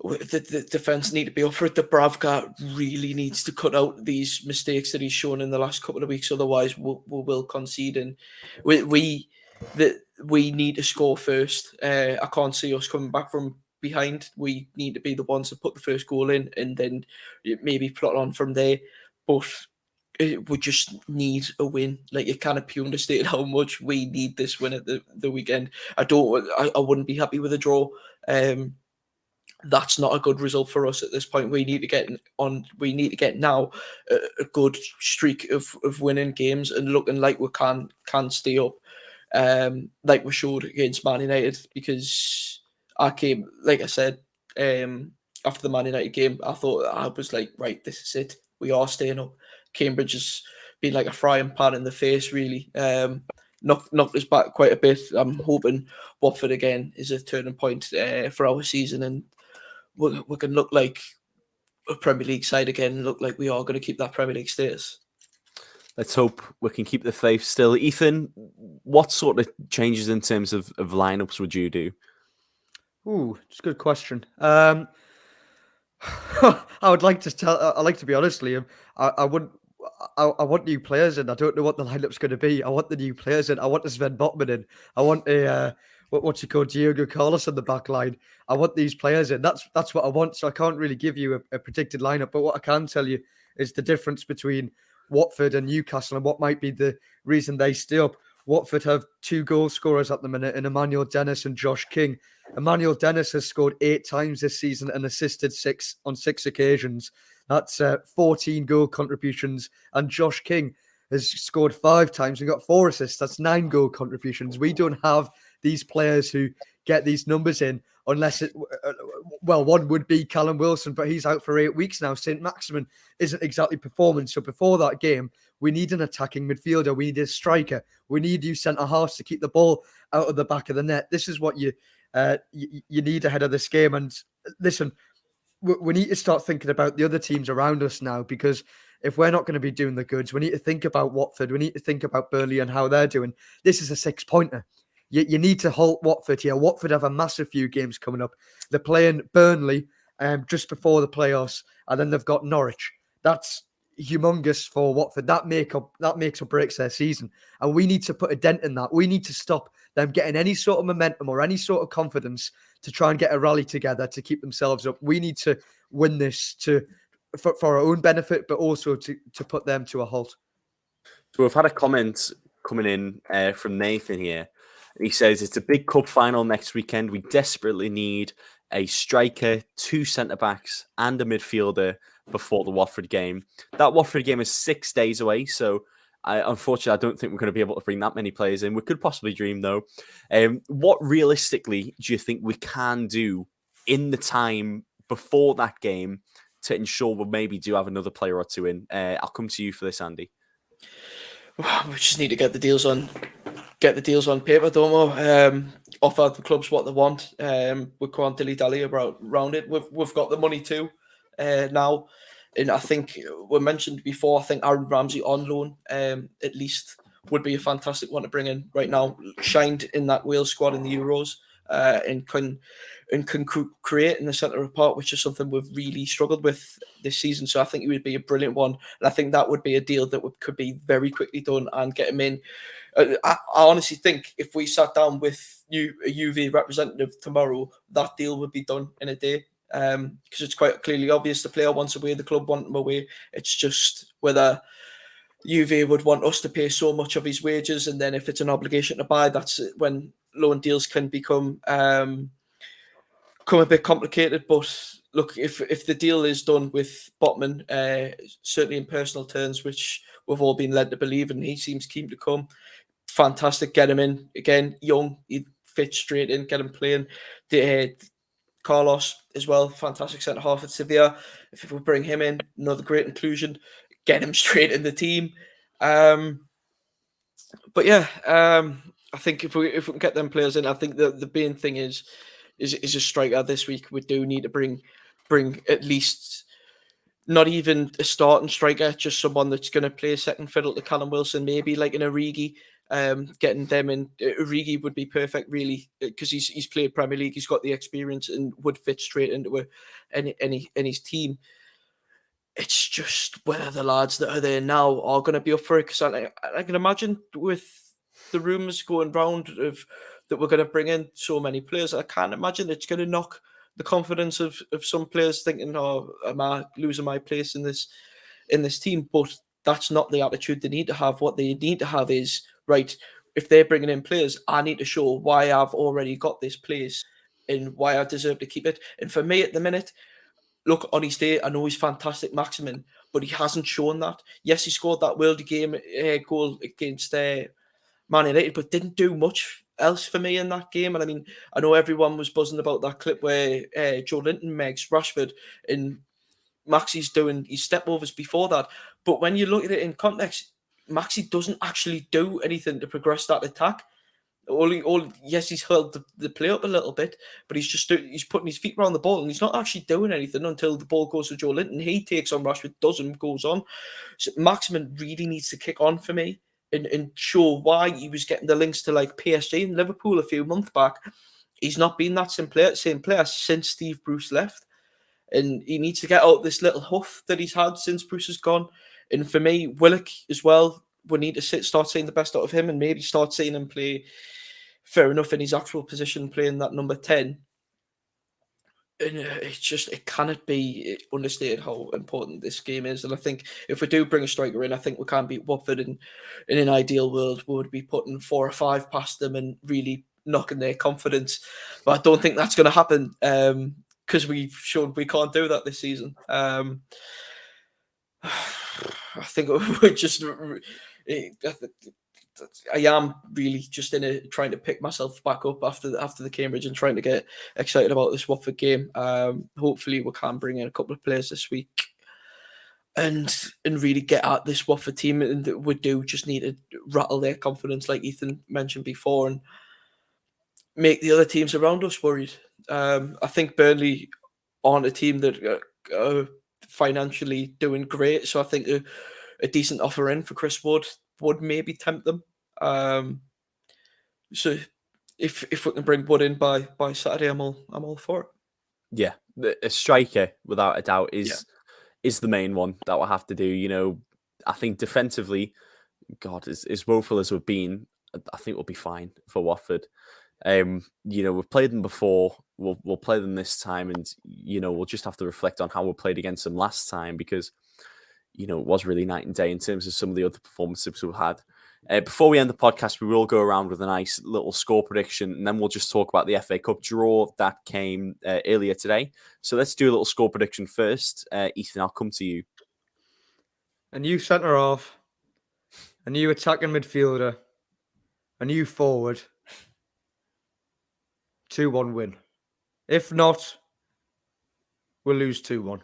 [SPEAKER 3] The defence need to be up for it. Dubravka really needs to cut out these mistakes that he's shown in the last couple of weeks. Otherwise, we will concede. And we need to score first. I can't see us coming back from behind. We need to be the ones to put the first goal in and then maybe plot on from there. But we just need a win. Like, it cannot be understated how much we need this win at the weekend. I wouldn't be happy with a draw. That's not a good result for us at this point. We need to get now a good streak of winning games and looking like we can stay up, like we showed against Man United. Because like I said, after the Man United game, I was like, right, this is it. We are staying up. Cambridge has been like a frying pan in the face, really. Knocked us back quite a bit. I'm hoping Watford again is a turning point for our season, and we can look like a Premier League side again. Look like we are going to keep that Premier League status.
[SPEAKER 1] Let's hope we can keep the faith still. Ethan, what sort of changes in terms of lineups would you do?
[SPEAKER 4] Ooh, it's a good question. I would like to tell. I like to be honest, Liam. I wouldn't. I want new players in. I don't know what the lineup's going to be. I want the new players in. I want a Sven Botman in. I want a what's he called, Diego Carlos on the back line. I want these players in. That's what I want. So I can't really give you a predicted lineup. But what I can tell you is the difference between Watford and Newcastle and what might be the reason they stay up. Watford have 2 goal scorers at the minute in Emmanuel Dennis and Josh King. Emmanuel Dennis has scored 8 times this season and assisted 6 on 6 occasions. That's 14 goal contributions. And Josh King has scored 5 times and got 4 assists. That's 9 goal contributions. We don't have these players who get these numbers in unless one would be Callum Wilson, but he's out for 8 weeks now. St. Maximin isn't exactly performing. So before that game, we need an attacking midfielder. We need a striker. We need you centre-halves to keep the ball out of the back of the net. This is what you need ahead of this game. And listen, we need to start thinking about the other teams around us now, because if we're not going to be doing the goods, we need to think about Watford. We need to think about Burnley and how they're doing. This is a 6-pointer. You need to halt Watford here. Watford have a massive few games coming up. They're playing Burnley just before the playoffs, and then they've got Norwich. That's humongous for Watford. That makes or breaks their season. And we need to put a dent in that. We need to stop them getting any sort of momentum or any sort of confidence to try and get a rally together to keep themselves up. We need to win this for our own benefit, but also to put them to a halt.
[SPEAKER 1] So we've had a comment coming in from Nathan here. He says, it's a big cup final next weekend. We desperately need a striker, 2 centre-backs and a midfielder before the Watford game. That Watford game is 6 days away, so unfortunately, I don't think we're going to be able to bring that many players in. We could possibly dream, though. What realistically do you think we can do in the time before that game to ensure we maybe do have another player or 2 in? I'll come to you for this, Andy.
[SPEAKER 3] We just need to get the deals on paper, don't we? Offer the clubs what they want. We can't dilly-dally around it. We've got the money too now. And I think we mentioned before, I think Aaron Ramsey on loan at least would be a fantastic one to bring in right now. Shined in that Wales squad in the Euros and can create in the centre of part, which is something we've really struggled with this season. So I think he would be a brilliant one. And I think that would be a deal that could be very quickly done and get him in. I honestly think if we sat down with a UV representative tomorrow, that deal would be done in a day. Because it's quite clearly obvious the player wants away, the club want him away. It's just whether UV would want us to pay so much of his wages, and then if it's an obligation to buy, that's when loan deals can become a bit complicated. But look, if the deal is done with Botman, certainly in personal terms, which we've all been led to believe, and he seems keen to come, fantastic. Get him in again, young, he'd fit straight in, get him playing. Carlos as well, fantastic centre half at Sevilla. If we bring him in, another great inclusion. Get him straight in the team. But yeah, I think if we can get them players in, I think the main thing is a striker this week. We do need to bring at least not even a starting striker, just someone that's going to play second fiddle to Callum Wilson, maybe like an Origi. Getting them in, Origi would be perfect, really, because he's played Premier League, he's got the experience and would fit straight into any team. It's just whether the lads that are there now are going to be up for it, because I can imagine with the rumours going round of that we're going to bring in so many players, I can't imagine it's going to knock the confidence of some players thinking, oh, am I losing my place in this team? But that's not the attitude they need to have. What they need to have is, right, if they're bringing in players, I need to show why I've already got this place and why I deserve to keep it. And for me at the minute, look, on his day, I know he's fantastic, Maximin, but he hasn't shown that. Yes, he scored that worldie game goal against Man United, but didn't do much else for me in that game. And I mean, I know everyone was buzzing about that clip where Joe Linton megs Rashford and Maxi's doing his step overs before that. But when you look at it in context, Maxi doesn't actually do anything to progress that attack. Yes, he's held the play up a little bit, but he's putting his feet around the ball and he's not actually doing anything until the ball goes to Joe Linton. He takes on Rashford, doesn't, goes on. So Maximin really needs to kick on for me and show why he was getting the links to like PSG and Liverpool a few months back. He's not been that same player since Steve Bruce left. And he needs to get out this little huff that he's had since Bruce has gone. And for me, Willock as well, we need to start seeing the best out of him and maybe start seeing him play fair enough in his actual position, playing that number 10. And it cannot be understated how important this game is. And I think if we do bring a striker in, I think we can beat Watford. And in an ideal world, we would be putting 4 or 5 past them and really knocking their confidence. But I don't think that's going to happen because we've shown we can't do that this season. I think we're just... I am really just trying to pick myself back up after the Cambridge and trying to get excited about this Watford game. Hopefully we can bring in a couple of players this week and really get at this Watford team. And we do just need to rattle their confidence, like Ethan mentioned before, and make the other teams around us worried. I think Burnley aren't a team that are financially doing great, so I think a decent offer in for Chris Wood would maybe tempt them. So if we can bring Wood in by Saturday, I'm all for it.
[SPEAKER 1] Yeah, a striker without a doubt is the main one that we'll have to do. You know, I think defensively, God, as woeful as we've been, I think we'll be fine for Watford. You know, we've played them before. We'll play them this time, and you know, we'll just have to reflect on how we played against them last time because, you know, it was really night and day in terms of some of the other performances we've had. Before we end the podcast, we will go around with a nice little score prediction, and then we'll just talk about the FA Cup draw that came earlier today. So let's do a little score prediction first. Ethan, I'll come to you.
[SPEAKER 4] A new centre half, a new attacking midfielder, a new forward. 2-1 win. If not, we'll lose 2-1.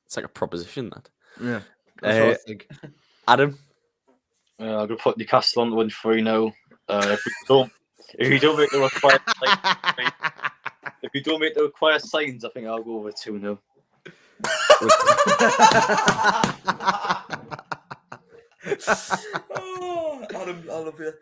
[SPEAKER 1] It's like a proposition, that.
[SPEAKER 4] Yeah, that's what I think.
[SPEAKER 1] Adam?
[SPEAKER 2] I'm going to put Newcastle on to win 3-0. If you don't make the required signs, I think I'll go over 2-0.
[SPEAKER 3] Oh, Adam, I love you.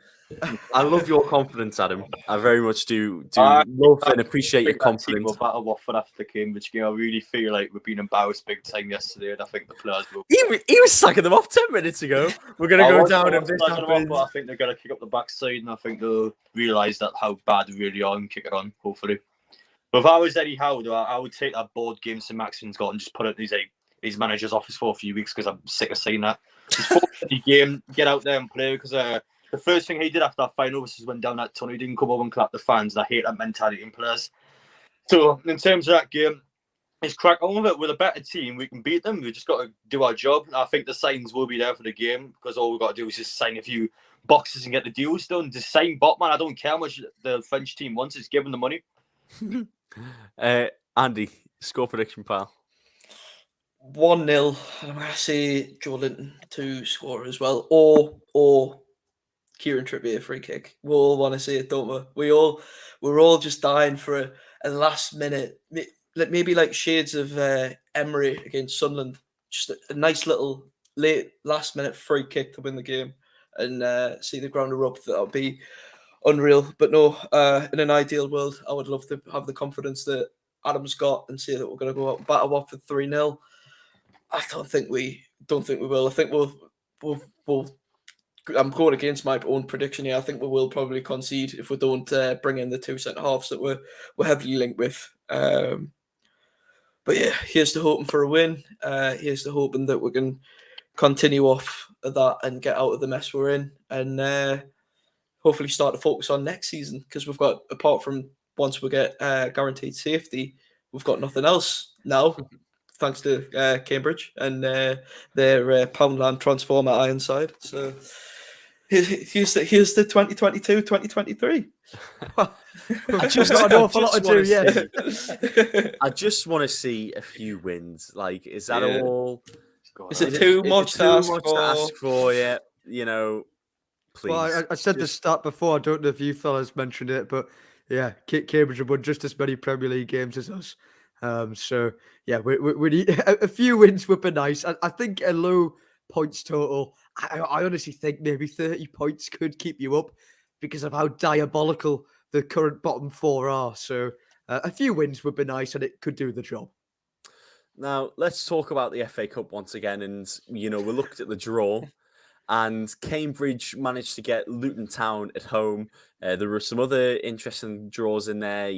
[SPEAKER 1] I love your confidence, Adam. I very much do love and appreciate your confidence.
[SPEAKER 2] We'll battle Watford after the Cambridge game. I really feel like we've been embarrassed big time yesterday, and I think the players will.
[SPEAKER 1] He was sucking them off 10 minutes ago. We're going to go down if this happens.
[SPEAKER 2] But I think they're going to kick up the backside, and I think they'll realise that how bad they really are and kick it on, hopefully. But if I was Eddie Howe, I would take that board game St Maximin's got and just put it in his manager's office for a few weeks because I'm sick of saying that. It's a game, get out there and play because the first thing he did after that final was went down that tunnel. He didn't come over and clap the fans. I hate that mentality in players. So in terms of that game, it's crack on with it. With a better team, we can beat them. We just got to do our job. I think the signs will be there for the game because all we've got to do is just sign a few boxes and get the deals done. Just sign Botman. I don't care how much the French team wants. It's give them the money.
[SPEAKER 1] Andy, score prediction, pal.
[SPEAKER 3] 1-0. I'm going to say Joe Linton to score as well. Or Kieran Trippier free kick. We all want to see it, don't we? We're all just dying for a last minute, maybe like shades of Emery against Sunderland. Just a nice little late last minute free kick to win the game and see the ground erupt. That'll be unreal. But no, in an ideal world, I would love to have the confidence that Adam's got and say that we're going to go out and batter Watford 3-0. I don't think we will. I think we'll. I'm going against my own prediction here. I think we will probably concede if we don't bring in the 2 centre halves that we're heavily linked with. But yeah, here's to hoping for a win. Here's to hoping that we can continue off of that and get out of the mess we're in, and hopefully start to focus on next season because we've got, apart from once we get guaranteed safety, we've got nothing else now. Thanks to Cambridge and their Poundland transformer Ironside. So, Here's the 2022-2023.
[SPEAKER 1] I just,
[SPEAKER 4] got an
[SPEAKER 1] I
[SPEAKER 4] awful lot
[SPEAKER 1] just
[SPEAKER 4] to
[SPEAKER 1] want
[SPEAKER 4] do yet.
[SPEAKER 1] see. I just want to see a few wins. Like, is that
[SPEAKER 3] Yeah.
[SPEAKER 1] all?
[SPEAKER 3] Is it too much to ask
[SPEAKER 1] to ask for? Yeah, please.
[SPEAKER 4] Well, I said the stat before. I don't know if you fellas mentioned it, but yeah, Cambridge have won just as many Premier League games as us. So yeah, we need a few wins would be nice. I think a low points total. I honestly think maybe 30 points could keep you up because of how diabolical the current bottom four are. So a few wins would be nice, and it could do the job.
[SPEAKER 1] Now let's talk about the FA Cup once again, and we looked at the draw. And Cambridge managed to get Luton Town at home. There were some other interesting draws in there.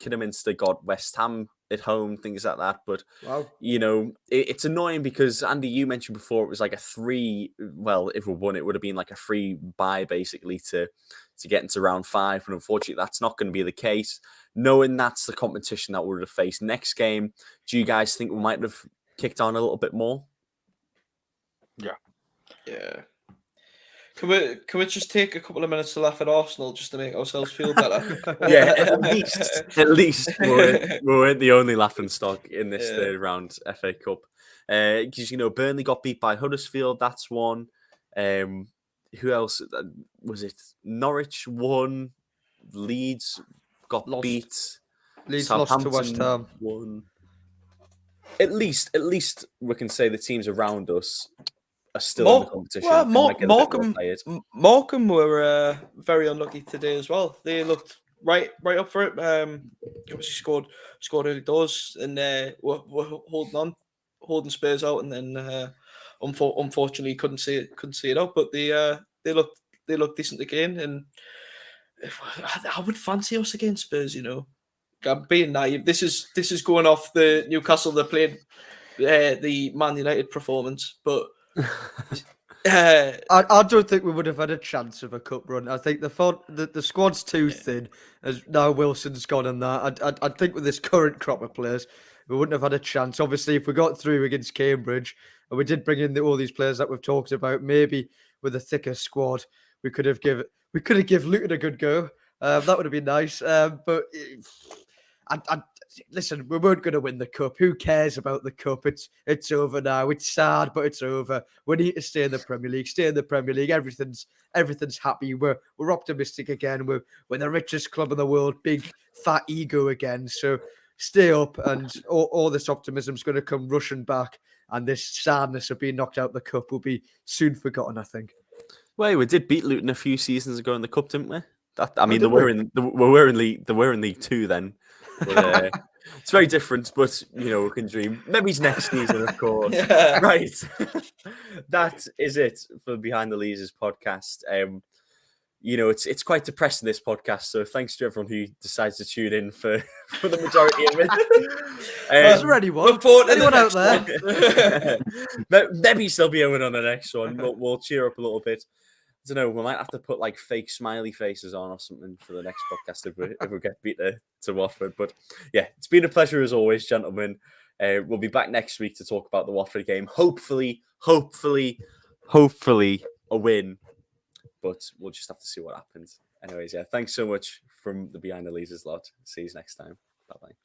[SPEAKER 1] Kidderminster got West Ham at home, things like that. But,
[SPEAKER 4] Wow.
[SPEAKER 1] it's annoying because, Andy, you mentioned before it was like a free, well, if we won, it would have been like a free buy, basically, to get into round 5. But unfortunately, that's not going to be the case. Knowing that's the competition that we would have faced next game, do you guys think we might have kicked on a little bit more?
[SPEAKER 3] Yeah. Can we just take a couple of minutes to laugh at Arsenal just to make ourselves feel better?
[SPEAKER 1] Yeah, at least we weren't the only laughing stock in this
[SPEAKER 3] Yeah.
[SPEAKER 1] third round FA Cup. Because Burnley got beat by Huddersfield. That's one. Who else was it? Norwich won. Leeds got
[SPEAKER 4] Lost.
[SPEAKER 1] beat.
[SPEAKER 4] Leeds lost to West Ham.
[SPEAKER 1] Won. At least we can say the teams around us are still in the competition.
[SPEAKER 3] Well,
[SPEAKER 1] and might get a bit more players.
[SPEAKER 3] Morecambe were very unlucky today as well. They looked right up for it. Obviously scored early doors and were holding Spurs out, and then unfortunately couldn't see it out. But they looked decent again, and I would fancy us against Spurs. I'm being naive. This is going off the Newcastle that played the Man United performance, but.
[SPEAKER 4] I don't think we would have had a chance of a cup run. I think the squad's too thin, as now Wilson's gone and that. I think with this current crop of players, we wouldn't have had a chance. Obviously, if we got through against Cambridge, and we did bring in all these players that we've talked about, maybe with a thicker squad, we could have given Luton a good go. That would have been nice. But listen, we weren't going to win the cup. Who cares about the cup? It's over now. It's sad, but it's over. We need to stay in the Premier League. Stay in the Premier League. Everything's happy. We're optimistic again. We're the richest club in the world. Big fat ego again. So stay up, and all this optimism is going to come rushing back. And this sadness of being knocked out the cup will be soon forgotten, I think.
[SPEAKER 1] Well, we did beat Luton a few seasons ago in the cup, didn't we? They
[SPEAKER 4] did
[SPEAKER 1] were
[SPEAKER 4] we?
[SPEAKER 1] in League 2 then. But, it's very different, but we can dream. Maybe it's next season, of course.
[SPEAKER 3] Yeah.
[SPEAKER 1] Right. That is it for Behind the Leazes podcast. It's quite depressing, this podcast. So thanks to everyone who decides to tune in for the majority of it.
[SPEAKER 4] Is there anyone?
[SPEAKER 3] Look forward to
[SPEAKER 4] Anyone
[SPEAKER 3] the
[SPEAKER 4] out
[SPEAKER 3] next
[SPEAKER 4] there?
[SPEAKER 1] Maybe still be Owen on the next one. We'll cheer up a little bit. I don't know. We might have to put like fake smiley faces on or something for the next podcast if we get beat to Watford. But yeah, it's been a pleasure as always, gentlemen. We'll be back next week to talk about the Watford game. Hopefully a win. But we'll just have to see what happens. Anyways, yeah, thanks so much from the Behind the Leazes lot. See you next time. Bye-bye.